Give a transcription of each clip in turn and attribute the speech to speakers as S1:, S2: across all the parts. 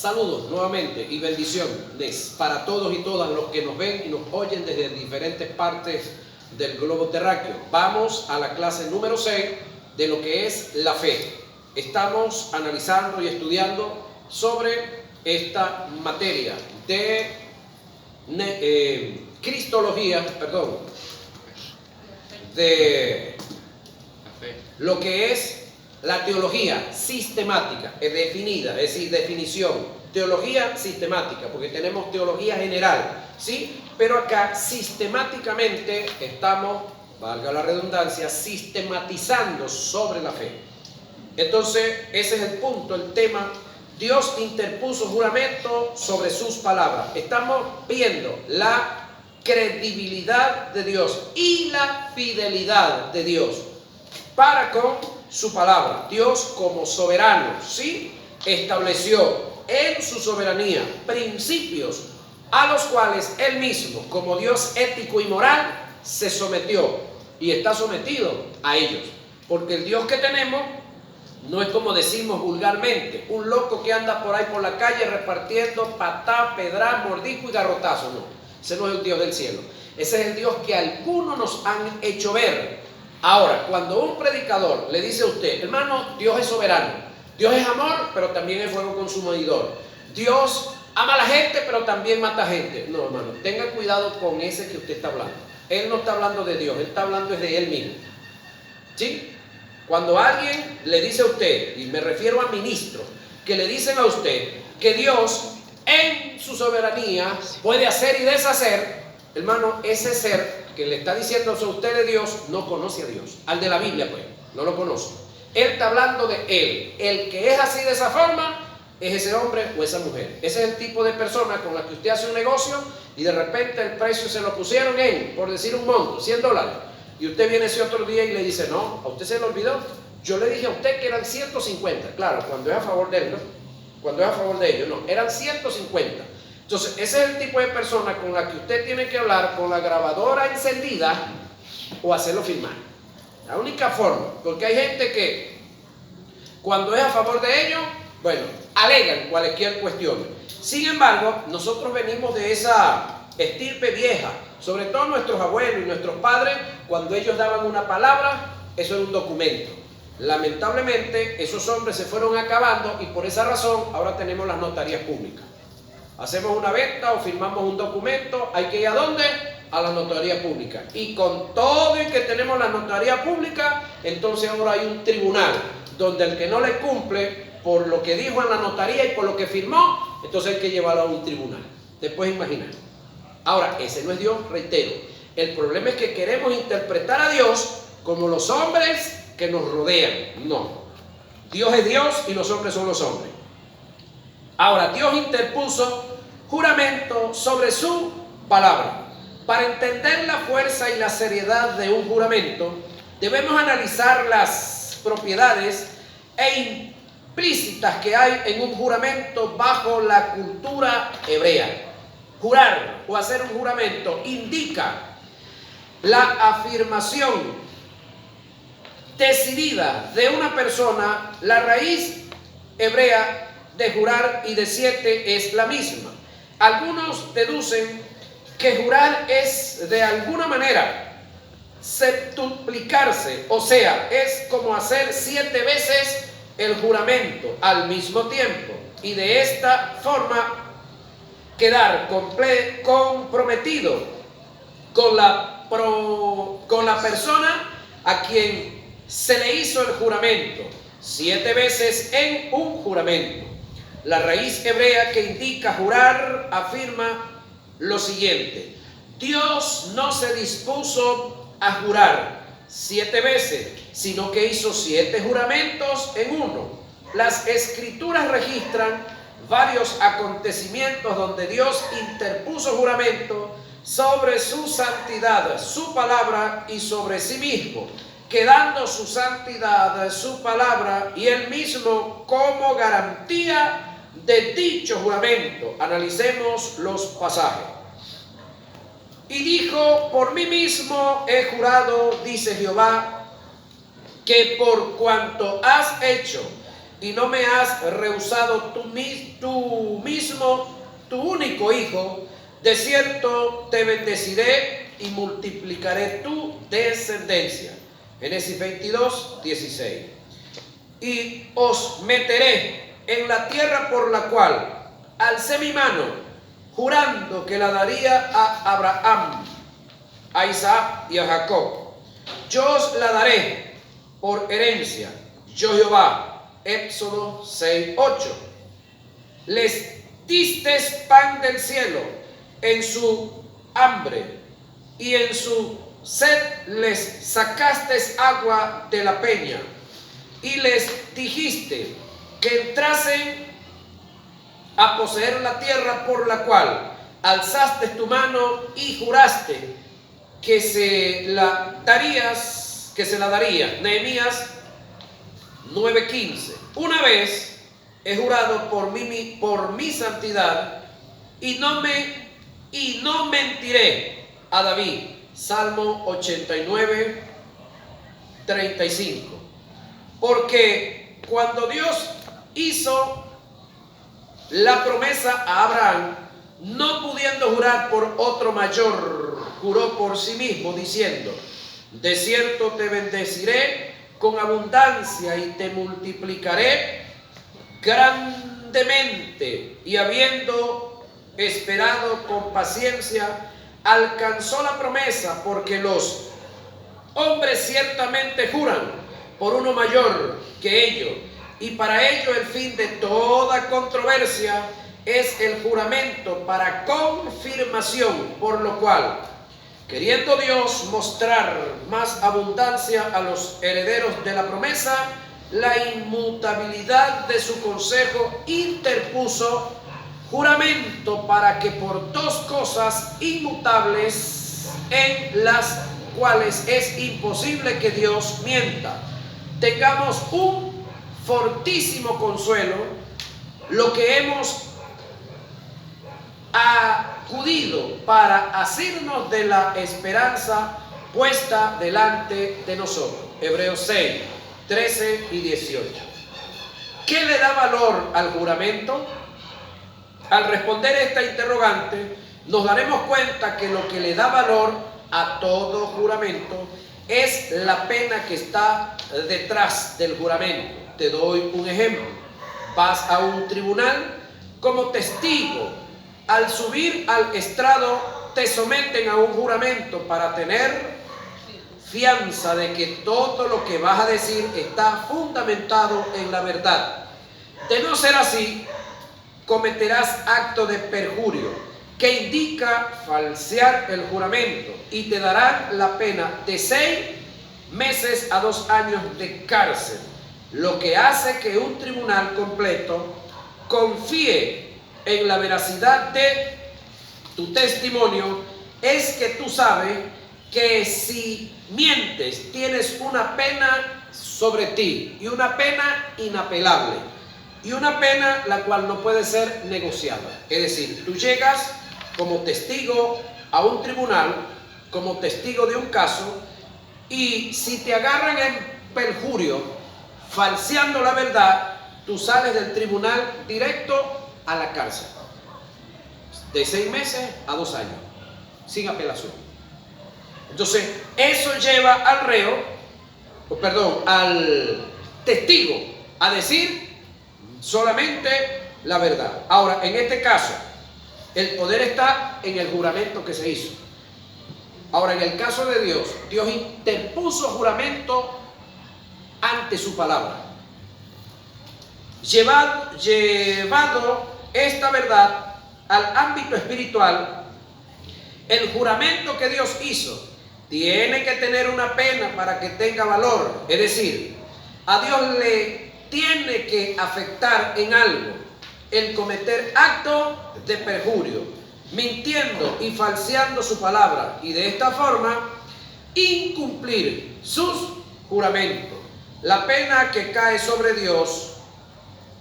S1: Saludos nuevamente y bendiciones para todos y todas los que nos ven y nos oyen desde diferentes partes del globo terráqueo. Vamos a la clase número 6 de lo que es la fe. Estamos analizando y estudiando sobre esta materia de cristología, de lo que es la teología sistemática, es definida, es decir, definición, teología sistemática, porque tenemos teología general, ¿sí? Pero acá sistemáticamente estamos, valga la redundancia, sistematizando sobre la fe. Entonces, ese es el punto, el tema. Dios interpuso juramento sobre sus palabras. Estamos viendo la credibilidad de Dios y la fidelidad de Dios para con su palabra. Dios, como soberano, sí, estableció en su soberanía principios a los cuales él mismo, como Dios ético y moral, se sometió y está sometido a ellos. Porque el Dios que tenemos no es como decimos vulgarmente, un loco que anda por ahí por la calle repartiendo patá, pedra, mordisco y garrotazo. No, ese no es el Dios del cielo. Ese es el Dios que algunos nos han hecho ver. Ahora, cuando un predicador le dice a usted, hermano, Dios es soberano, Dios es amor, pero también es fuego consumidor, Dios ama a la gente, pero también mata gente. No, hermano, tenga cuidado con ese que usted está hablando. Él no está hablando de Dios, él está hablando de él mismo. ¿Sí? Cuando alguien le dice a usted, y me refiero a ministros, que le dicen a usted que Dios en su soberanía puede hacer y deshacer, hermano, ese ser que le está diciendo a usted de Dios no conoce a Dios. Al de la Biblia, pues, no lo conoce. Él está hablando de él. El que es así de esa forma es ese hombre o esa mujer. Ese es el tipo de persona con la que usted hace un negocio y de repente el precio se lo pusieron en, por decir un monto, $100. Y usted viene ese otro día y le dice, no, a usted se le olvidó. Yo le dije a usted que eran 150. Claro, cuando es a favor de él, ¿no? Cuando es a favor de ellos, no, eran 150. Entonces, ese es el tipo de persona con la que usted tiene que hablar con la grabadora encendida o hacerlo filmar. La única forma, porque hay gente que cuando es a favor de ellos, bueno, alegan cualquier cuestión. Sin embargo, nosotros venimos de esa estirpe vieja, sobre todo nuestros abuelos y nuestros padres, cuando ellos daban una palabra, eso era un documento. Lamentablemente, esos hombres se fueron acabando y por esa razón ahora tenemos las notarías públicas. Hacemos una venta o firmamos un documento, hay que ir a ¿dónde? A la notaría pública. Y con todo y que tenemos la notaría pública, entonces ahora hay un tribunal donde el que no le cumple por lo que dijo en la notaría y por lo que firmó, entonces hay que llevarlo a un tribunal. Después imaginar. Ahora, ese no es Dios, reitero. El problema es que queremos interpretar a Dios como los hombres que nos rodean. No. Dios es Dios y los hombres son los hombres. Ahora, Dios interpuso juramento sobre su palabra. Para entender la fuerza y la seriedad de un juramento, debemos analizar las propiedades implícitas que hay en un juramento bajo la cultura hebrea. Jurar o hacer un juramento indica la afirmación decidida de una persona. La raíz hebrea de jurar y de 7 es la misma. Algunos deducen que jurar es de alguna manera septuplicarse, o sea, es como hacer 7 veces el juramento al mismo tiempo y de esta forma quedar comprometido con la persona a quien se le hizo el juramento, 7 veces en un juramento. La raíz hebrea que indica jurar afirma lo siguiente: Dios no se dispuso a jurar 7 veces, sino que hizo 7 juramentos en uno. Las escrituras registran varios acontecimientos donde Dios interpuso juramento sobre su santidad, su palabra y sobre sí mismo, quedando su santidad, su palabra y él mismo como garantía de dicho juramento. Analicemos los pasajes. Y dijo: por mí mismo he jurado, dice Jehová, que por cuanto has hecho y no me has rehusado tú mismo tu único hijo, de cierto te bendeciré y multiplicaré tu descendencia. Génesis 22, 16. Y os meteré en la tierra por la cual alcé mi mano, jurando que la daría a Abraham, a Isaac y a Jacob. Yo os la daré por herencia, yo Jehová. Éxodo 6, 8. Les distes pan del cielo en su hambre, y en su sed les sacastes agua de la peña, y les dijiste que entrasen a poseer la tierra por la cual alzaste tu mano y juraste que se la darías, Nehemías 9:15. Una vez he jurado por mi santidad y no mentiré a David. Salmo 89:35. Porque cuando Dios hizo la promesa a Abraham, no pudiendo jurar por otro mayor, juró por sí mismo, diciendo: de cierto te bendeciré con abundancia y te multiplicaré grandemente. Y habiendo esperado con paciencia, alcanzó la promesa, porque los hombres ciertamente juran por uno mayor que ellos, y para ello el fin de toda controversia es el juramento para confirmación, por lo cual, queriendo Dios mostrar más abundancia a los herederos de la promesa, la inmutabilidad de su consejo interpuso juramento para que por dos cosas inmutables, en las cuales es imposible que Dios mienta, tengamos un fortísimo consuelo, lo que hemos acudido para asirnos de la esperanza puesta delante de nosotros. Hebreos 6, 13 y 18. ¿Qué le da valor al juramento? Al responder esta interrogante, nos daremos cuenta que lo que le da valor a todo juramento es la pena que está detrás del juramento. Te doy un ejemplo. Vas a un tribunal como testigo. Al subir al estrado te someten a un juramento para tener fianza de que todo lo que vas a decir está fundamentado en la verdad. De no ser así, cometerás acto de perjurio, que indica falsear el juramento, y te darán la pena de 6 meses a 2 años de cárcel, lo que hace que un tribunal completo confíe en la veracidad de tu testimonio. Es que tú sabes que si mientes tienes una pena sobre ti, y una pena inapelable, y una pena la cual no puede ser negociada. Es decir, tú llegas como testigo a un tribunal, como testigo de un caso, y si te agarran en perjurio, falseando la verdad, tú sales del tribunal directo a la cárcel, de 6 meses a 2 años, sin apelación. Entonces, eso lleva al al testigo a decir solamente la verdad. Ahora, en este caso, el poder está en el juramento que se hizo. Ahora, en el caso de Dios, Dios interpuso juramento ante su palabra. Llevado esta verdad al ámbito espiritual, el juramento que Dios hizo tiene que tener una pena para que tenga valor. Es decir, a Dios le tiene que afectar en algo el cometer acto de perjurio, mintiendo y falseando su palabra, y de esta forma incumplir sus juramentos. La pena que cae sobre Dios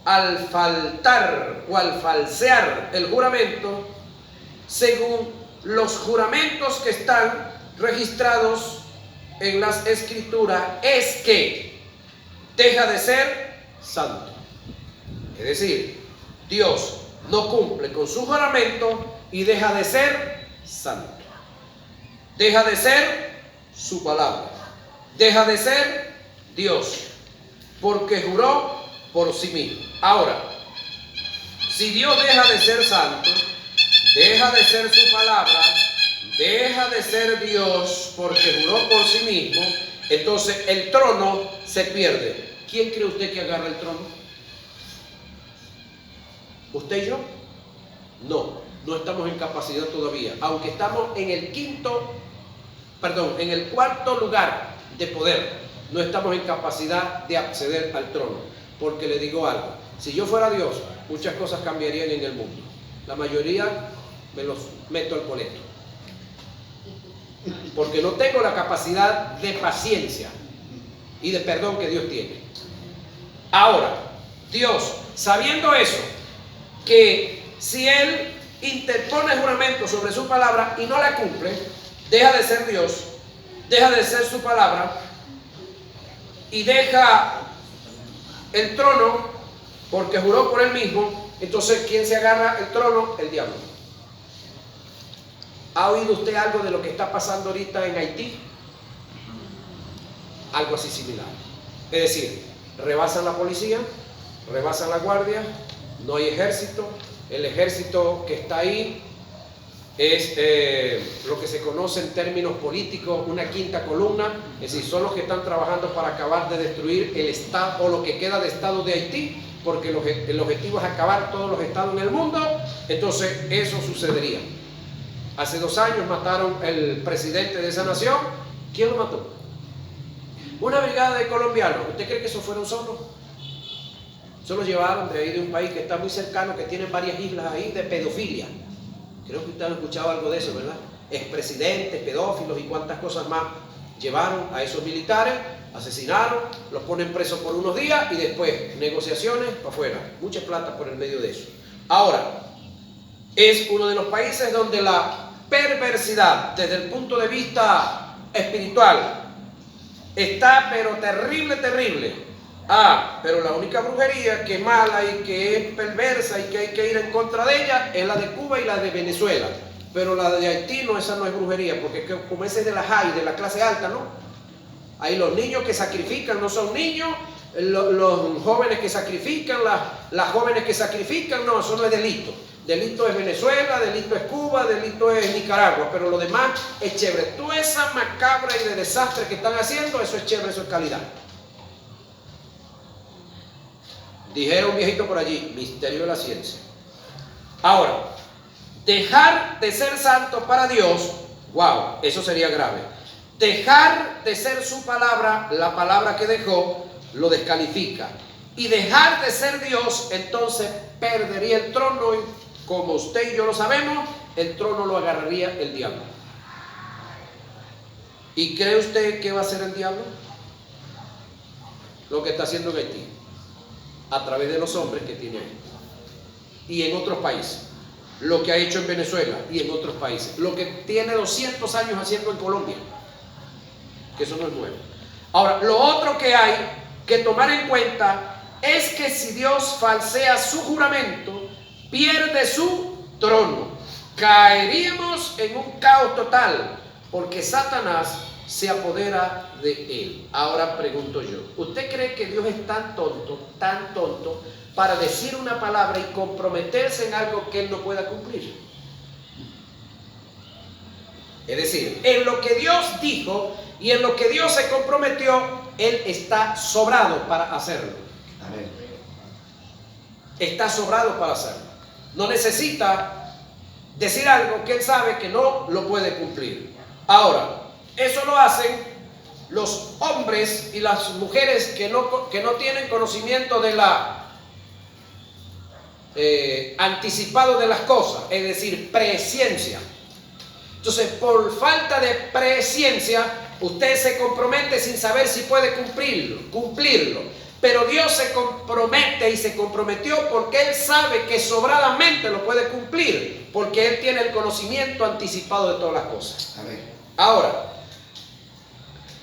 S1: al faltar o al falsear el juramento, según los juramentos que están registrados en las Escrituras, es que deja de ser santo. Es decir, Dios no cumple con su juramento y deja de ser santo. Deja de ser su palabra. Deja de ser Dios, porque juró por sí mismo. Ahora, si Dios deja de ser santo, deja de ser su palabra, deja de ser Dios porque juró por sí mismo, entonces el trono se pierde. ¿Quién cree usted que agarra el trono? ¿Usted y yo? No, no estamos en capacidad todavía, aunque estamos en el cuarto lugar de poder, no estamos en capacidad de acceder al trono, porque le digo algo, si yo fuera Dios, muchas cosas cambiarían en el mundo, la mayoría me los meto al coleto, porque no tengo la capacidad de paciencia y de perdón que Dios tiene. Ahora, Dios, sabiendo eso, que si Él interpone juramento sobre su palabra y no la cumple, deja de ser Dios, deja de ser su palabra y deja el trono porque juró por Él mismo. Entonces, ¿quién se agarra el trono? El diablo. ¿Ha oído usted algo de lo que está pasando ahorita en Haití? Algo así similar. Es decir, rebasan la policía, rebasan la guardia, no hay ejército. El ejército que está ahí es lo que se conoce en términos políticos una quinta columna, es decir, son los que están trabajando para acabar de destruir el estado o lo que queda de estado de Haití, porque el objetivo es acabar todos los estados en el mundo. Entonces eso sucedería. Hace 2 años mataron al presidente de esa nación. ¿Quién lo mató? Una brigada de colombianos. ¿Usted cree que esos fueron solos? Solo llevaron de ahí, de un país que está muy cercano, que tiene varias islas ahí de pedofilia. Creo que ustedes han escuchado algo de eso, ¿verdad? Expresidentes, pedófilos y cuantas cosas más. Llevaron a esos militares, asesinaron, los ponen presos por unos días y después negociaciones para afuera. Mucha plata por el medio de eso. Ahora, es uno de los países donde la perversidad desde el punto de vista espiritual está pero terrible, terrible. Pero la única brujería que es mala y que es perversa y que hay que ir en contra de ella es la de Cuba y la de Venezuela. Pero la de Haití no, esa no es brujería, porque como ese es de la high, de la clase alta, ¿no? Ahí los niños que sacrifican no son niños, los jóvenes que sacrifican, las jóvenes que sacrifican, no, eso no es delito. Delito es Venezuela, delito es Cuba, delito es Nicaragua, pero lo demás es chévere. Toda esa macabra y de desastre que están haciendo, eso es chévere, eso es calidad. Dijera un viejito por allí, misterio de la ciencia. Ahora, dejar de ser santo para Dios, wow, eso sería grave. Dejar de ser su palabra, la palabra que dejó, lo descalifica. Y dejar de ser Dios, entonces perdería el trono y, como usted y yo lo sabemos, el trono lo agarraría el diablo. ¿Y cree usted que va a hacer el diablo? Lo que está haciendo en Haití, a través de los hombres que tiene ahí. Y en otros países. Lo que ha hecho en Venezuela y en otros países. Lo que tiene 200 años haciendo en Colombia. Que eso no es nuevo. Ahora, lo otro que hay que tomar en cuenta es que si Dios falsea su juramento, pierde su trono. Caeríamos en un caos total, porque Satanás se apodera de él. Ahora pregunto yo, ¿usted cree que Dios es tan tonto para decir una palabra y comprometerse en algo que Él no pueda cumplir? Es decir, en lo que Dios dijo y en lo que Dios se comprometió, Él está sobrado para hacerlo. Amén. Está sobrado para hacerlo. No necesita decir algo que Él sabe que no lo puede cumplir. Ahora, eso lo hacen los hombres y las mujeres que no tienen conocimiento de la anticipado de las cosas, es decir, presciencia. Entonces, por falta de presciencia, usted se compromete sin saber si puede cumplirlo. Pero Dios se compromete y se comprometió porque Él sabe que sobradamente lo puede cumplir, porque Él tiene el conocimiento anticipado de todas las cosas. Amén. Ahora,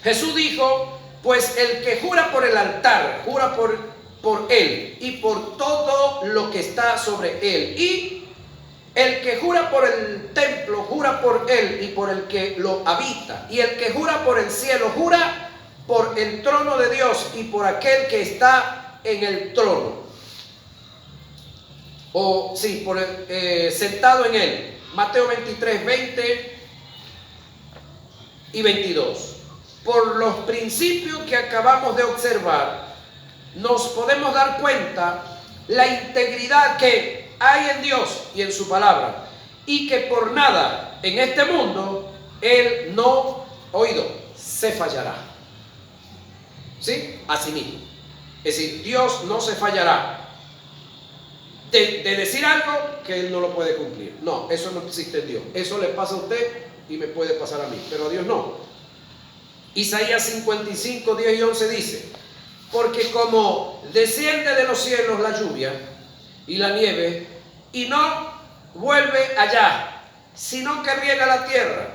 S1: Jesús dijo, pues el que jura por el altar, jura por por él y por todo lo que está sobre él. Y el que jura por el templo, jura por él y por el que lo habita. Y el que jura por el cielo, jura por el trono de Dios y por aquel que está en el trono. O sí, por el, sentado en él. Mateo 23, 20 y 22. Por los principios que acabamos de observar, nos podemos dar cuenta la integridad que hay en Dios y en su palabra, y que por nada en este mundo Él no, oído, se fallará. ¿Sí? Así mismo. Es decir, Dios no se fallará de decir algo que Él no lo puede cumplir. No, eso no existe en Dios. Eso le pasa a usted y me puede pasar a mí, pero a Dios no. Isaías 55, 10 y 11 dice: porque como desciende de los cielos la lluvia y la nieve, y no vuelve allá, sino que riega la tierra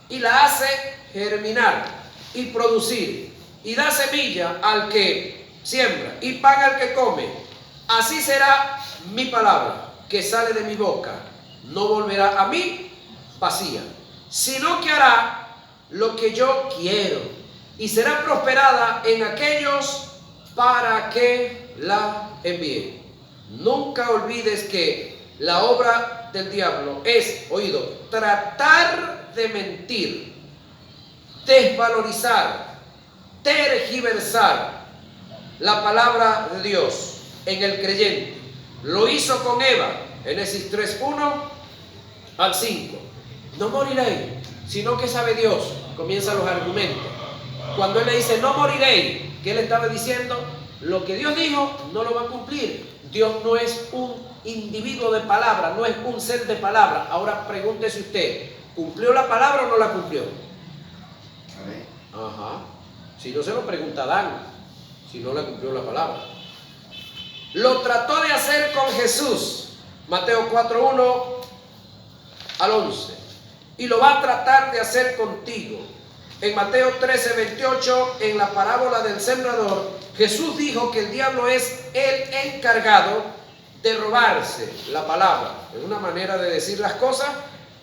S1: y la hace germinar y producir, y da semilla al que siembra y pan al que come, así será mi palabra que sale de mi boca. No volverá a mí vacía, sino que hará lo que yo quiero, y será prosperada en aquellos para que la envíe. Nunca olvides que la obra del diablo es, oído, tratar de mentir, desvalorizar, tergiversar la palabra de Dios en el creyente. Lo hizo con Eva, Génesis 3, 1 al 5. No moriréis, sino que sabe Dios. Comienzan los argumentos. Cuando él le dice no moriréis, ¿qué le estaba diciendo? Lo que Dios dijo no lo va a cumplir. Dios no es un individuo de palabra, no es un ser de palabra. Ahora pregúntese usted, ¿cumplió la palabra o no la cumplió? Ajá. Si no, se lo pregunta Adán, si no la cumplió la palabra. Lo trató de hacer con Jesús, Mateo 4, 1 al 11. Y lo va a tratar de hacer contigo. En Mateo 13, 28, en la parábola del sembrador, Jesús dijo que el diablo es el encargado de robarse la palabra. Es una manera de decir las cosas,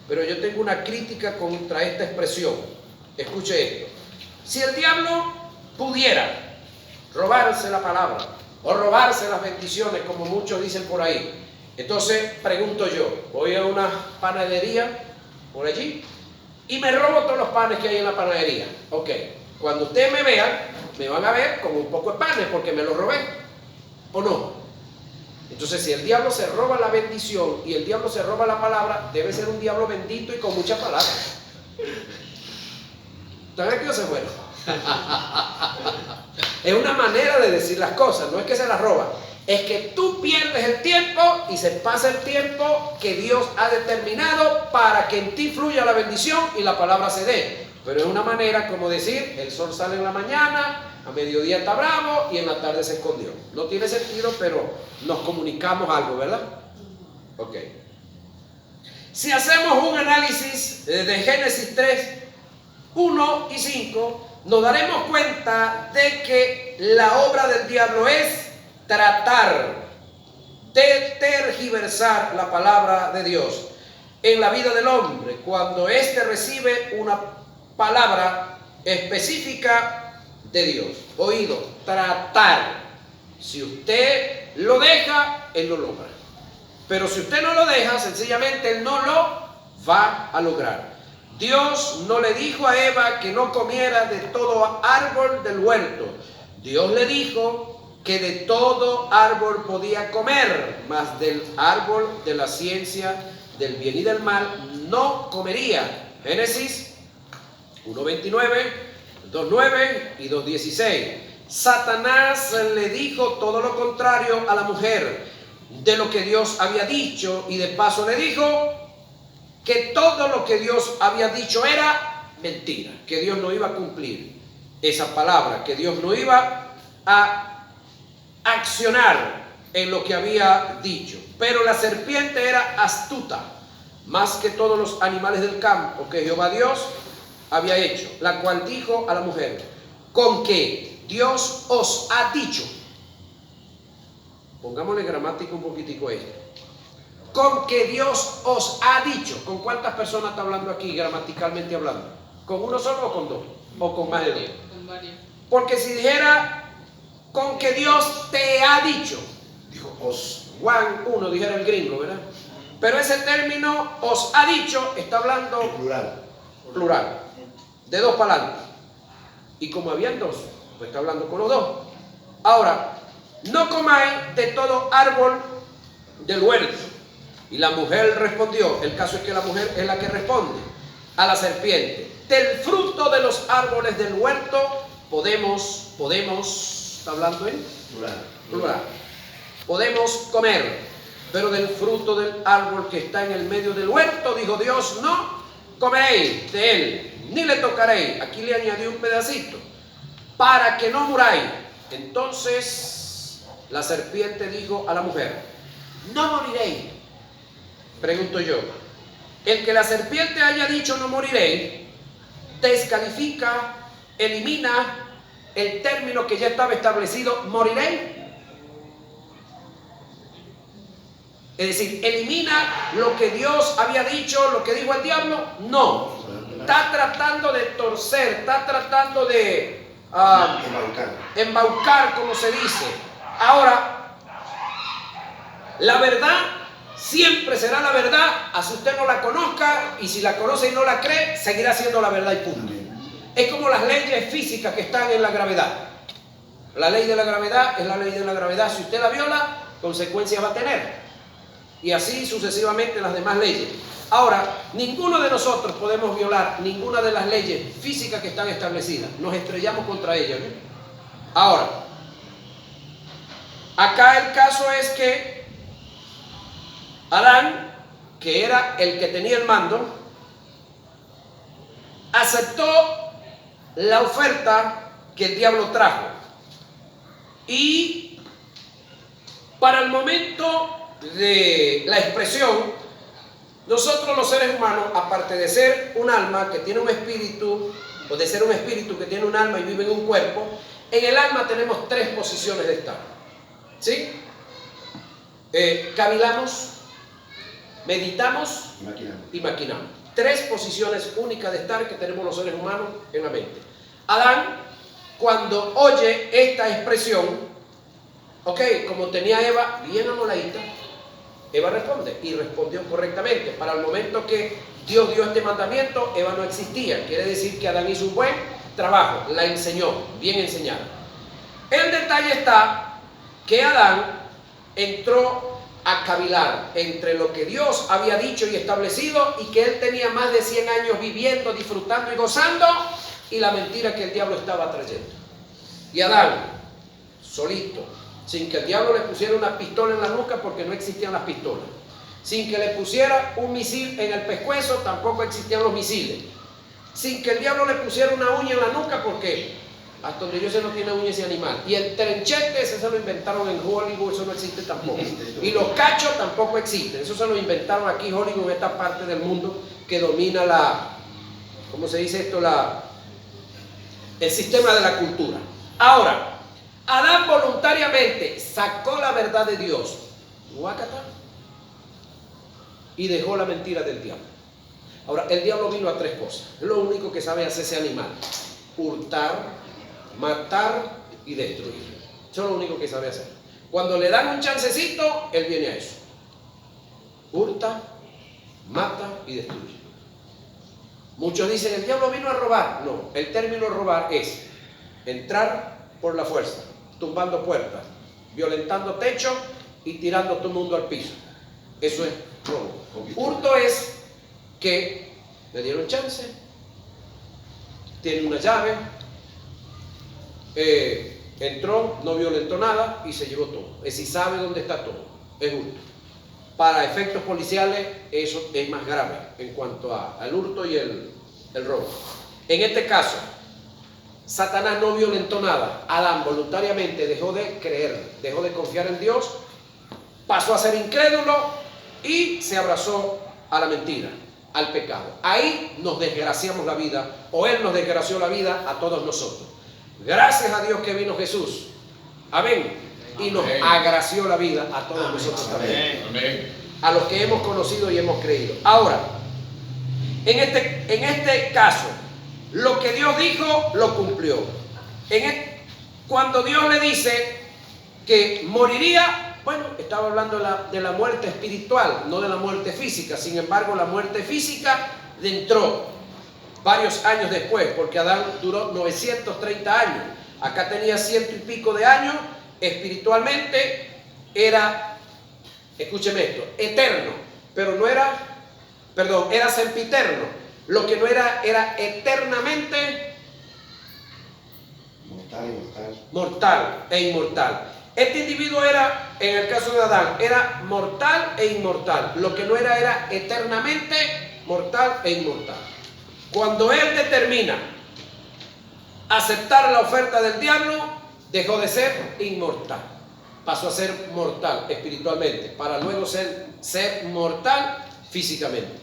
S1: pero yo tengo una crítica contra esta expresión. Escuche esto. Si el diablo pudiera robarse la palabra o robarse las bendiciones, como muchos dicen por ahí, entonces pregunto yo, voy a una panadería por allí y me robo todos los panes que hay en la panadería. Ok, cuando ustedes me vean, me van a ver con un poco de panes porque me los robé, ¿o no? Entonces, si el diablo se roba la bendición y el diablo se roba la palabra, debe ser un diablo bendito y con muchas palabras. ¿Están aquí o se fueron? Es una manera de decir las cosas, no es que se las roba. Es que tú pierdes el tiempo y se pasa el tiempo que Dios ha determinado para que en ti fluya la bendición y la palabra se dé. Pero es una manera como decir, el sol sale en la mañana, a mediodía está bravo y en la tarde se escondió. No tiene sentido, pero nos comunicamos algo, ¿verdad? Ok. Si hacemos un análisis de Génesis 3, 1 y 5, nos daremos cuenta de que la obra del diablo es tratar de tergiversar la palabra de Dios en la vida del hombre cuando éste recibe una palabra específica de Dios. Oído, tratar. Si usted lo deja, él lo logra. Pero si usted no lo deja, sencillamente él no lo va a lograr. Dios no le dijo a Eva que no comiera de todo árbol del huerto. Dios le dijo que de todo árbol podía comer, mas del árbol de la ciencia del bien y del mal no comería. Génesis 1:29, 2:9 y 2:16. Satanás le dijo todo lo contrario a la mujer de lo que Dios había dicho, y de paso le dijo que todo lo que Dios había dicho era mentira, que Dios no iba a cumplir esa palabra, que Dios no iba a accionar en lo que había dicho. Pero la serpiente era astuta, más que todos los animales del campo que Jehová Dios había hecho, la cual dijo a la mujer: con que Dios os ha dicho, Pongámosle gramática un poquitico a esto. Con que Dios os ha dicho. ¿Con cuántas personas está hablando aquí gramaticalmente hablando? ¿Con uno solo o con dos? ¿O con más de dos?
S2: Con varios.
S1: Porque si dijera con que Dios te ha dicho,
S3: Dijo os.
S1: Juan 1, dijera el gringo, ¿verdad? Pero ese término os ha dicho está hablando
S3: Plural.
S1: plural, de dos para adelante. Y como habían dos, pues está hablando con los dos. Ahora, no comáis de todo árbol del huerto. Y la mujer respondió, el caso es que la mujer es la que responde a la serpiente. Del fruto de los árboles del huerto podemos, está hablando en plural. Podemos comer, pero del fruto del árbol que está en el medio del huerto, dijo Dios, no comeréis de él, ni le tocaréis. Aquí le añadió un pedacito, para que no muráis. Entonces la serpiente dijo a la mujer, no moriréis. Pregunto yo, el que la serpiente haya dicho no moriréis, descalifica, elimina el término que ya estaba establecido, moriréis. Es decir, elimina lo que Dios había dicho, lo que dijo el diablo. No, está tratando de torcer, está tratando de embaucar, como se dice. Ahora, la verdad siempre será la verdad, así usted no la conozca, y si la conoce y no la cree, seguirá siendo la verdad y punto. Es como las leyes físicas que están en la gravedad. La ley de la gravedad es la ley de la gravedad. Si usted la viola, consecuencias va a tener. Y así sucesivamente las demás leyes. Ahora, ninguno de nosotros podemos violar ninguna de las leyes físicas que están establecidas. Nos estrellamos contra ellas, ¿no? Ahora, acá el caso es que Adán, que era el que tenía el mando, aceptó la oferta que el diablo trajo. Y para el momento de la expresión, nosotros los seres humanos, aparte de ser un alma que tiene un espíritu, o de ser un espíritu que tiene un alma y vive en un cuerpo, en el alma tenemos tres posiciones de estar. ¿Sí? Cavilamos, meditamos y maquinamos. Tres posiciones únicas de estar que tenemos los seres humanos en la mente. Adán, cuando oye esta expresión, como tenía Eva bien amoladita, Eva responde, y respondió correctamente. Para el momento que Dios dio este mandamiento, Eva no existía. Quiere decir que Adán hizo un buen trabajo, la enseñó, bien enseñada. El detalle está que Adán entró a cavilar entre lo que Dios había dicho y establecido, y que él tenía más de 100 años viviendo, disfrutando y gozando, y la mentira que el diablo estaba trayendo. Y Adán, solito, sin que el diablo le pusiera una pistola en la nuca, porque no existían las pistolas, sin que le pusiera un misil en el pescuezo, tampoco existían los misiles, sin que el diablo le pusiera una uña en la nuca, porque hasta donde yo sé no tiene uña ese animal, y el trenchete ese se lo inventaron en Hollywood, eso no existe tampoco, y los cachos tampoco existen, eso se lo inventaron aquí en Hollywood, en esta parte del mundo que domina ¿cómo se dice esto? El sistema de la cultura. Ahora, Adán voluntariamente sacó la verdad de Dios, y dejó la mentira del diablo. Ahora, el diablo vino a tres cosas. Lo único que sabe hacer ese animal: hurtar, matar y destruir. Eso es lo único que sabe hacer. Cuando le dan un chancecito, él viene a eso. Hurta, mata y destruye. Muchos dicen, el diablo vino a robar. No, el término robar es entrar por la fuerza, tumbando puertas, violentando techos y tirando todo el mundo al piso. Eso es robo. Hurto es que le dieron chance, tiene una llave, entró, no violentó nada y se llevó todo. Es decir, sabe dónde está todo. Es hurto. Para efectos policiales eso es más grave en cuanto al hurto y el robo. En este caso, Satanás no violentó nada. Adán voluntariamente dejó de creer, dejó de confiar en Dios, pasó a ser incrédulo y se abrazó a la mentira, al pecado. Ahí nos desgraciamos la vida, o Él nos desgració la vida a todos nosotros. Gracias a Dios que vino Jesús. Amén. y nos agració la vida a todos nosotros también. A los que hemos conocido y hemos creído. Ahora, en este caso, lo que Dios dijo, lo cumplió. Cuando Dios le dice que moriría, bueno, estaba hablando de la muerte espiritual, no de la muerte física. Sin embargo, la muerte física entró varios años después, porque Adán duró 930 años. Acá tenía 100 y pico de años. Espiritualmente era, escúcheme esto, eterno, pero no era, perdón, era sempiterno. Lo que no era eternamente mortal e inmortal. Este individuo era, en el caso de Adán, era mortal e inmortal. Lo que no era eternamente mortal e inmortal. Cuando él determina aceptar la oferta del diablo, dejó de ser inmortal. Pasó a ser mortal espiritualmente, para luego ser mortal físicamente.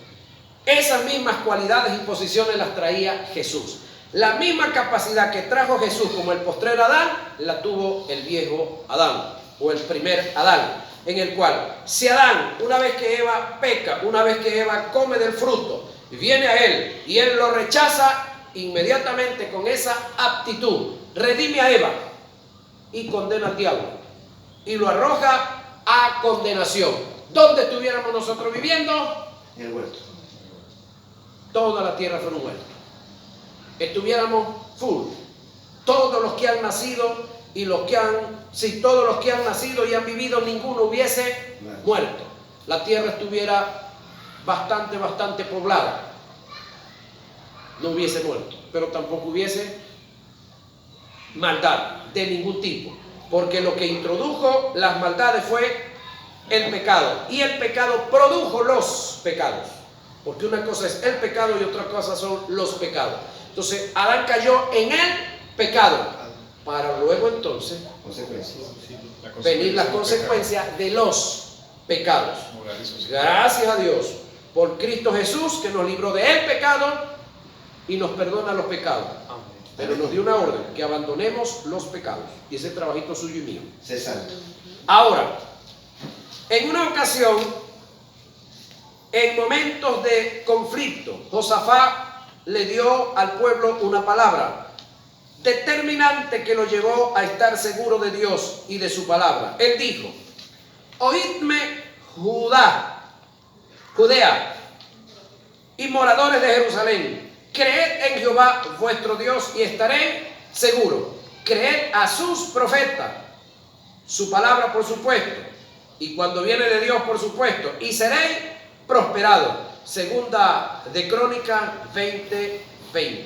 S1: Esas mismas cualidades y posiciones las traía Jesús. La misma capacidad que trajo Jesús como el postrer Adán, la tuvo el viejo Adán, o el primer Adán, en el cual, si Adán, una vez que Eva peca, una vez que Eva come del fruto, viene a él y él lo rechaza, inmediatamente con esa aptitud, redime a Eva y condena al diablo y lo arroja a condenación. ¿Dónde estuviéramos nosotros viviendo?
S2: En el huerto.
S1: Toda la tierra fuera un huerto. Estuviéramos full. Todos los que han nacido y todos los que han nacido y han vivido, ninguno hubiese muerto. La tierra estuviera bastante poblada. No hubiese muerto, pero tampoco hubiese maldad de ningún tipo, porque lo que introdujo las maldades fue el pecado, y el pecado produjo los pecados, porque una cosa es el pecado y otra cosa son los pecados. Entonces Adán cayó en el pecado, para luego entonces venir las consecuencias de los pecados. Gracias a Dios por Cristo Jesús, que nos libró del pecado y nos perdona los pecados. Pero nos dio una orden, que abandonemos los pecados, y ese trabajito suyo y mío. Ahora, en una ocasión, en momentos de conflicto, Josafat le dio al pueblo una palabra determinante que lo llevó a estar seguro de Dios y de su palabra. Él dijo: oídme, Judea y moradores de Jerusalén, creed en Jehová vuestro Dios y estaréis seguros. Creed a sus profetas, su palabra por supuesto, y cuando viene de Dios por supuesto, y seréis prosperados. Segunda de Crónicas 20:20.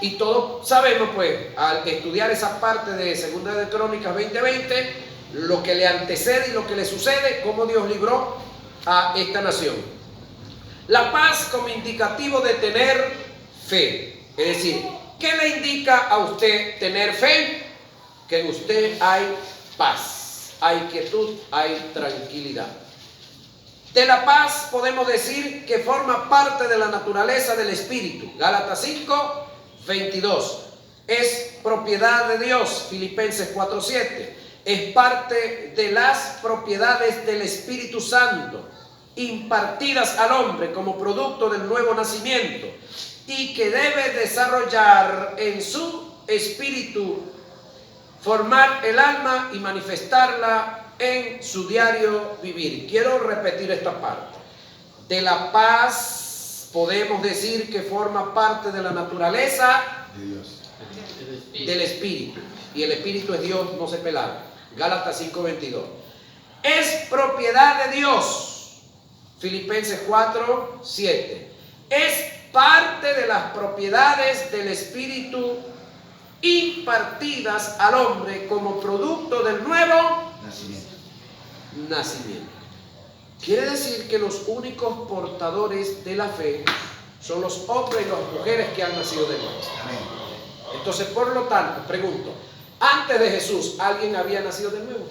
S1: Y todos sabemos, pues, al estudiar esa parte de Segunda de Crónicas 20:20, lo que le antecede y lo que le sucede, cómo Dios libró a esta nación. La paz como indicativo de tener fe. Es decir, ¿qué le indica a usted tener fe? Que en usted hay paz, hay quietud, hay tranquilidad. De la paz podemos decir que forma parte de la naturaleza del Espíritu. Gálatas 5:22. Es propiedad de Dios. Filipenses 4:7. Es parte de las propiedades del Espíritu Santo, impartidas al hombre como producto del nuevo nacimiento, y que debe desarrollar en su espíritu, formar el alma y manifestarla en su diario vivir. Quiero repetir esta parte. De la paz podemos decir que forma parte de la naturaleza de Dios, del Espíritu, y el Espíritu es Dios, no se pelaba. Gálatas 5:22. Es propiedad de Dios. Filipenses 4:7. Es parte de las propiedades del Espíritu impartidas al hombre como producto del nuevo nacimiento. Quiere decir que los únicos portadores de la fe son los hombres y las mujeres que han nacido de nuevo. Entonces, por lo tanto, pregunto, antes de Jesús, ¿alguien había nacido de nuevo?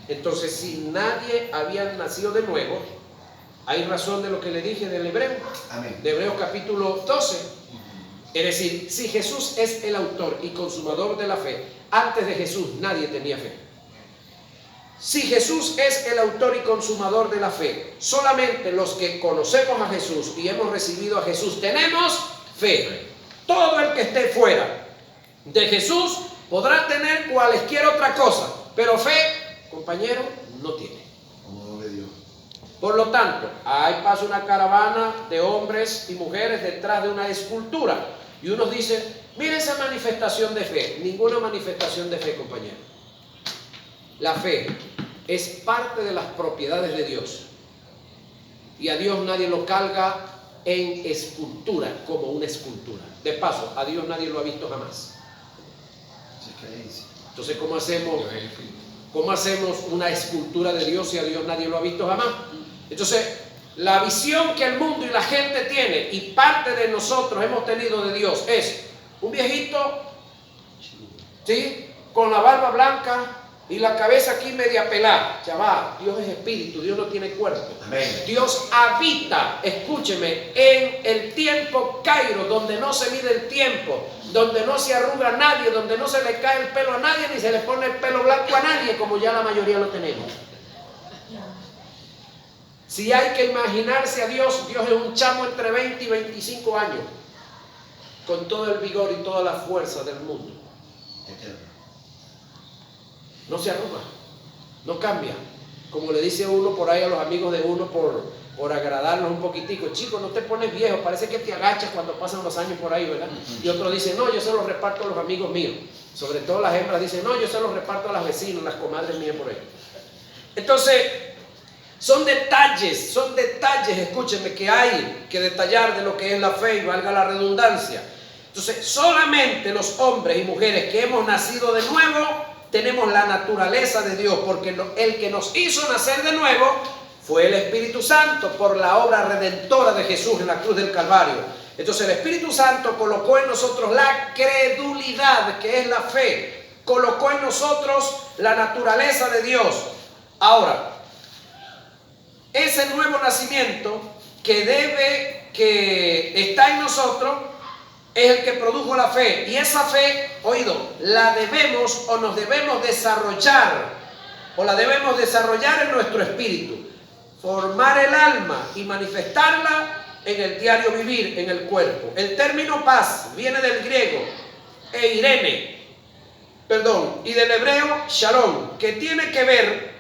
S1: Entonces, si nadie había nacido de nuevo, hay razón de lo que le dije del Hebreo, de Hebreos capítulo 12. Es decir, si Jesús es el autor y consumador de la fe, antes de Jesús nadie tenía fe. Si Jesús es el autor y consumador de la fe, solamente los que conocemos a Jesús y hemos recibido a Jesús tenemos fe. Todo el que esté fuera de Jesús podrá tener cualquier otra cosa, pero fe, compañero, no tiene. Por lo tanto, ahí pasa una caravana de hombres y mujeres detrás de una escultura y unos dicen, mira esa manifestación de fe. Ninguna manifestación de fe, compañero. La fe es parte de las propiedades de Dios y a Dios nadie lo carga en escultura, como una escultura. De paso, a Dios nadie lo ha visto jamás. Entonces, ¿cómo hacemos una escultura de Dios si a Dios nadie lo ha visto jamás? Entonces, la visión que el mundo y la gente tiene y parte de nosotros hemos tenido de Dios es un viejito, ¿sí?, con la barba blanca y la cabeza aquí media pelada. Chaval, Dios es espíritu, Dios no tiene cuerpo. Amén. Dios habita, escúcheme, en el tiempo Cairo, donde no se mide el tiempo, donde no se arruga a nadie, donde no se le cae el pelo a nadie, ni se le pone el pelo blanco a nadie, como ya la mayoría lo tenemos. Si hay que imaginarse a Dios, Dios es un chamo entre 20 y 25 años, con todo el vigor y toda la fuerza del mundo. No se arruga, no cambia. Como le dice uno por ahí a los amigos de uno por agradarlos un poquitico, chico, no te pones viejo, parece que te agachas cuando pasan los años por ahí, ¿verdad? Y otros dicen, no, yo se los reparto a los amigos míos. Sobre todo las hembras dicen, no, yo se los reparto a las vecinas, las comadres mías por ahí. Entonces, son detalles, escúchenme, que hay que detallar de lo que es la fe, y valga la redundancia. Entonces, solamente los hombres y mujeres que hemos nacido de nuevo tenemos la naturaleza de Dios, porque el que nos hizo nacer de nuevo fue el Espíritu Santo por la obra redentora de Jesús en la cruz del Calvario. Entonces, el Espíritu Santo colocó en nosotros la credulidad, que es la fe, colocó en nosotros la naturaleza de Dios. Ahora, ese nuevo nacimiento que está en nosotros es el que produjo la fe, y esa fe, oído, la debemos o nos debemos desarrollar, o la debemos desarrollar en nuestro espíritu, formar el alma y manifestarla en el diario vivir, en el cuerpo. El término paz viene del griego y del hebreo shalom, que tiene que ver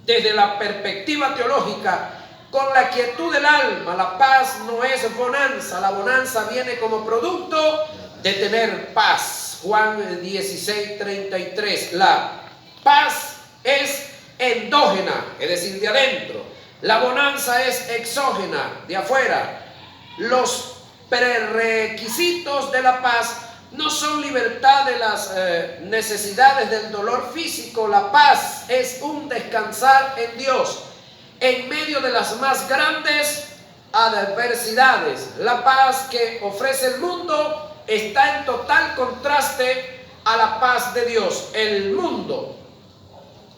S1: desde la perspectiva teológica con la quietud del alma. La paz no es bonanza, la bonanza viene como producto de tener paz. Juan 16:33, la paz es endógena, es decir, de adentro. La bonanza es exógena, de afuera. Los prerequisitos de la paz no son libertad de las necesidades del dolor físico. La paz es un descansar en Dios en medio de las más grandes adversidades. La paz que ofrece el mundo está en total contraste a la paz de Dios. El mundo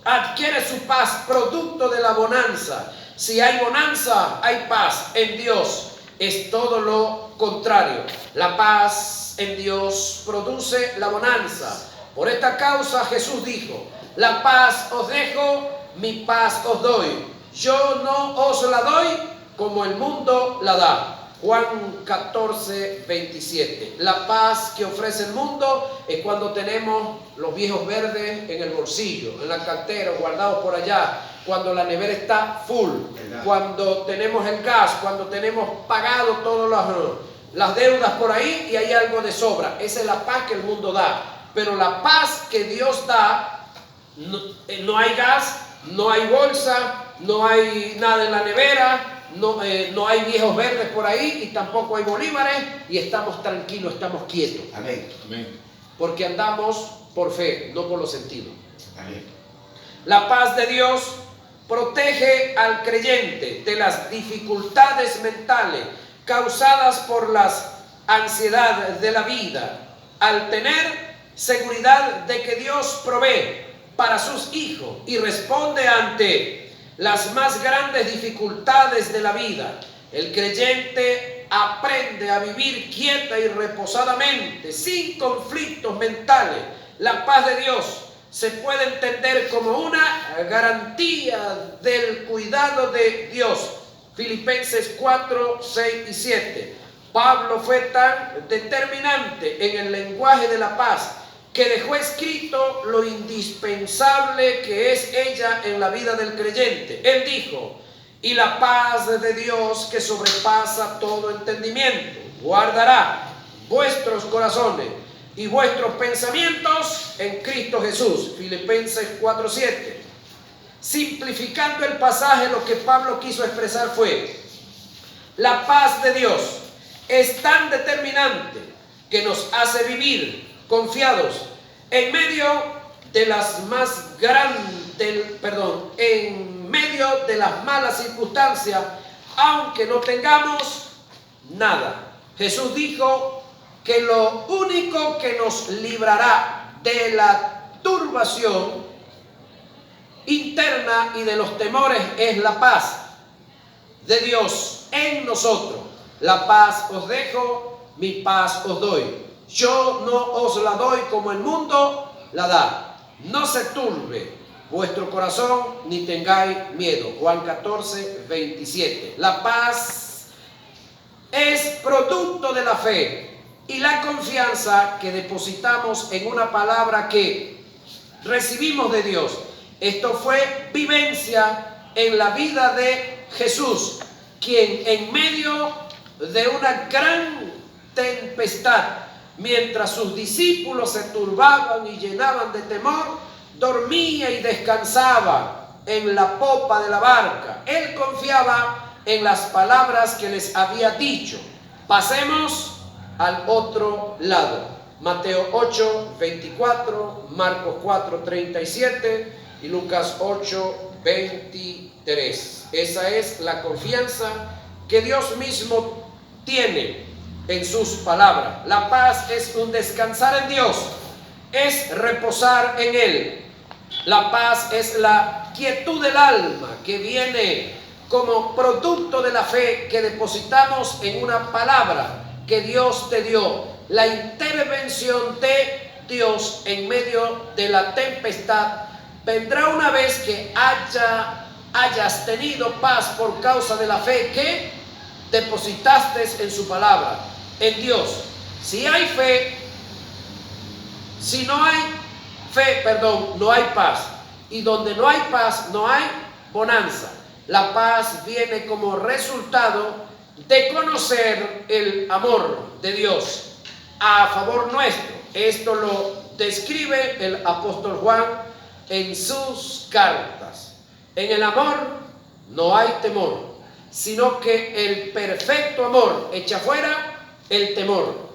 S1: adquiere su paz producto de la bonanza. Si hay bonanza, hay paz. En Dios es todo lo contrario. La paz en Dios produce la bonanza. Por esta causa Jesús dijo: la paz os dejo, mi paz os doy. Yo no os la doy como el mundo la da. Juan 14:27. La paz que ofrece el mundo es cuando tenemos los viejos verdes en el bolsillo, en la cartera, guardados por allá, cuando la nevera está full, cuando tenemos el gas, cuando tenemos pagado todas las deudas por ahí y hay algo de sobra. Esa es la paz que el mundo da. Pero la paz que Dios da, no hay gas, no hay bolsa, no hay nada en la nevera, no hay viejos verdes por ahí y tampoco hay bolívares, y estamos tranquilos, estamos quietos. Amén. Amén. Porque andamos por fe, no por los sentidos. Amén. La paz de Dios protege al creyente de las dificultades mentales causadas por las ansiedades de la vida, al tener seguridad de que Dios provee para sus hijos y responde ante las más grandes dificultades de la vida. El creyente aprende a vivir quieta y reposadamente, sin conflictos mentales. La paz de Dios se puede entender como una garantía del cuidado de Dios. Filipenses 4, 6 y 7. Pablo fue tan determinante en el lenguaje de la paz que dejó escrito lo indispensable que es ella en la vida del creyente. Él dijo: y la paz de Dios, que sobrepasa todo entendimiento, guardará vuestros corazones y vuestros pensamientos en Cristo Jesús. Filipenses 4:7. Simplificando el pasaje, lo que Pablo quiso expresar fue: la paz de Dios es tan determinante que nos hace vivir confiados en medio de las en medio de las malas circunstancias, aunque no tengamos nada. Jesús dijo que lo único que nos librará de la turbación interna y de los temores es la paz de Dios en nosotros. La paz os dejo, mi paz os doy. Yo no os la doy como el mundo la da. No se turbe vuestro corazón ni tengáis miedo. Juan 14, 27. La paz es producto de la fe y la confianza que depositamos en una palabra que recibimos de Dios. Esto fue vivencia en la vida de Jesús, quien en medio de una gran tempestad, mientras sus discípulos se turbaban y llenaban de temor, dormía y descansaba en la popa de la barca. Él confiaba en las palabras que les había dicho. Pasemos al otro lado. Mateo 8, 24, Marcos 4, 37 y Lucas 8, 23. Esa es la confianza que Dios mismo tiene en sus palabras. La paz es un descansar en Dios, es reposar en Él. La paz es la quietud del alma que viene como producto de la fe que depositamos en una palabra que Dios te dio. La intervención de Dios en medio de la tempestad vendrá una vez que hayas tenido paz por causa de la fe que depositaste en su palabra, en Dios. Si hay fe, si no hay fe, no hay paz. Y donde no hay paz, no hay bonanza. La paz viene como resultado de conocer el amor de Dios a favor nuestro. Esto lo describe el apóstol Juan en sus cartas. En el amor no hay temor, sino que el perfecto amor echa fuera el temor,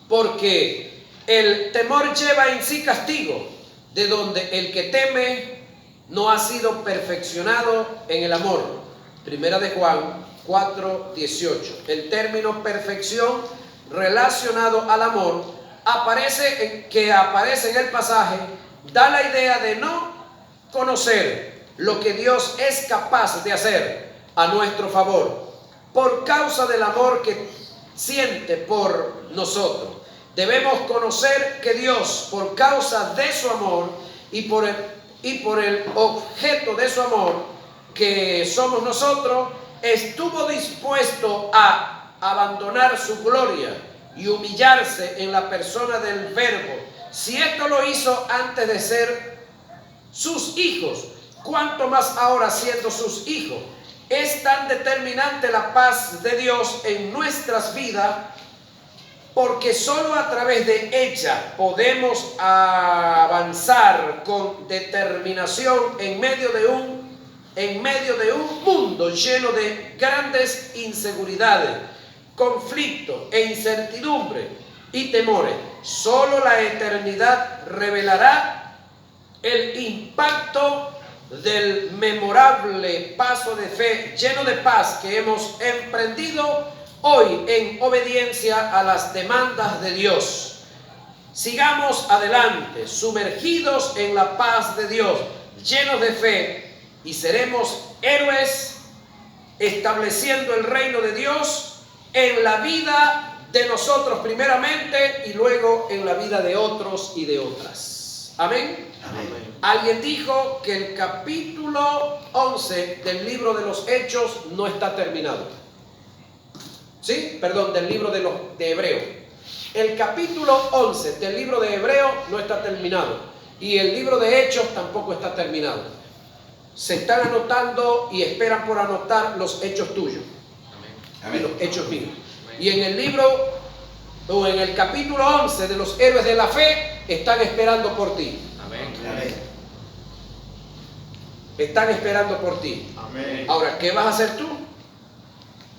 S1: porque el temor lleva en sí castigo, de donde el que teme no ha sido perfeccionado en el amor. Primera de Juan 4:18. El término perfección relacionado al amor aparece en el pasaje, da la idea de no conocer lo que Dios es capaz de hacer a nuestro favor por causa del amor que siente por nosotros. Debemos conocer que Dios, por causa de su amor y por el objeto de su amor, que somos nosotros, estuvo dispuesto a abandonar su gloria y humillarse en la persona del Verbo. Si esto lo hizo antes de ser sus hijos, ¿cuánto más ahora siendo sus hijos? Es tan determinante la paz de Dios en nuestras vidas, porque solo a través de ella podemos avanzar con determinación en medio de un mundo lleno de grandes inseguridades, conflictos e incertidumbre y temores. Solo la eternidad revelará el impacto del memorable paso de fe lleno de paz que hemos emprendido hoy en obediencia a las demandas de Dios. Sigamos adelante, sumergidos en la paz de Dios, llenos de fe, y seremos héroes estableciendo el reino de Dios en la vida de nosotros primeramente y luego en la vida de otros y de otras. Amén.
S2: Amén.
S1: Alguien dijo que el capítulo 11 del libro de los Hechos no está terminado. ¿Sí? Perdón, del libro de Hebreo. El capítulo 11 del libro de Hebreo no está terminado. Y el libro de Hechos tampoco está terminado. Se están anotando y esperan por anotar los hechos tuyos.
S2: Amén.
S1: Y los hechos míos. Y en el libro, o en el capítulo 11 de los héroes de la fe, están esperando por ti.
S2: Amén.
S1: Están esperando por ti.
S2: Amén.
S1: Ahora, ¿qué vas a hacer tú?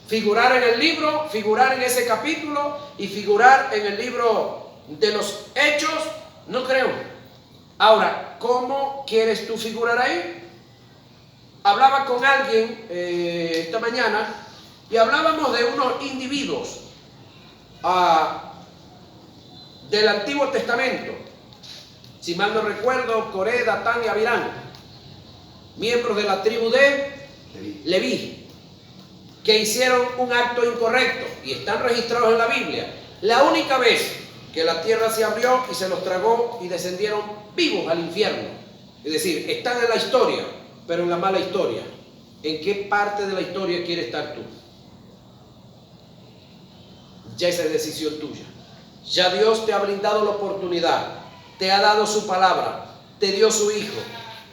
S1: Figurar en el libro, figurar en ese capítulo y figurar en el libro de los hechos, no creo. Ahora, ¿cómo quieres tú figurar ahí? Hablaba con alguien esta mañana y hablábamos de unos individuos del Antiguo Testamento. Si mal no recuerdo, Coré, Datán y Abirán, miembros de la tribu de Leví, que hicieron un acto incorrecto y están registrados en la Biblia. La única vez que la tierra se abrió y se los tragó y descendieron vivos al infierno. Es decir, están en la historia, pero en la mala historia. ¿En qué parte de la historia quieres estar tú? Ya esa es decisión tuya. Ya Dios te ha brindado la oportunidad, te ha dado su palabra, te dio su Hijo,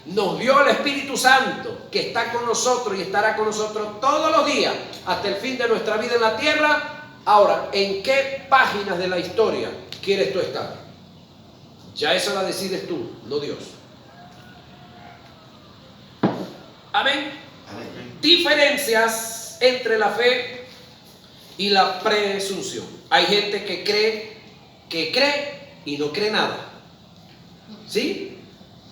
S1: nos dio el Espíritu Santo que está con nosotros y estará con nosotros todos los días hasta el fin de nuestra vida en la tierra. Ahora, ¿en qué páginas de la historia quieres tú estar? Ya eso la decides tú, no Dios. Amén.
S2: Amén.
S1: Diferencias entre la fe y la presunción. Hay gente que cree y no cree nada. ¿Sí?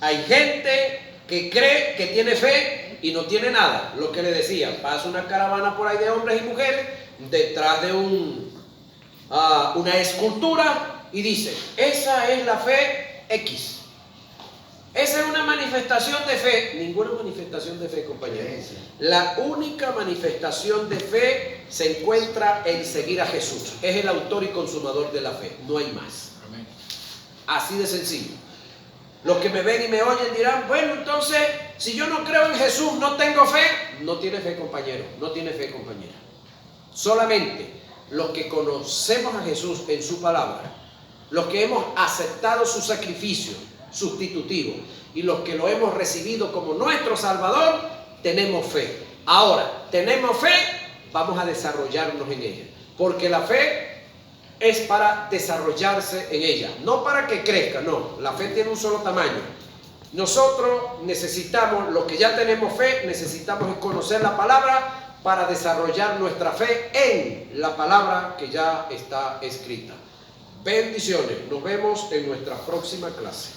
S1: Hay gente que cree que tiene fe y no tiene nada. Lo que le decía, pasa una caravana por ahí de hombres y mujeres detrás de una escultura y dice, esa es la fe X. Esa es una manifestación de fe. Ninguna manifestación de fe, compañeros. La única manifestación de fe se encuentra en seguir a Jesús. Es el autor y consumador de la fe. No hay más.
S2: Amén.
S1: Así de sencillo. Los que me ven y me oyen dirán, bueno, entonces, si yo no creo en Jesús, no tengo fe. No tiene fe, compañero. No tiene fe, compañera. Solamente los que conocemos a Jesús en su palabra, los que hemos aceptado su sacrificio sustitutivo y los que lo hemos recibido como nuestro Salvador, tenemos fe. Ahora, tenemos fe, vamos a desarrollarnos en ella, porque la fe es para desarrollarse en ella, no para que crezca, no, la fe tiene un solo tamaño. Nosotros necesitamos, los que ya tenemos fe, necesitamos conocer la palabra para desarrollar nuestra fe en la palabra que ya está escrita. Bendiciones, nos vemos en nuestra próxima clase.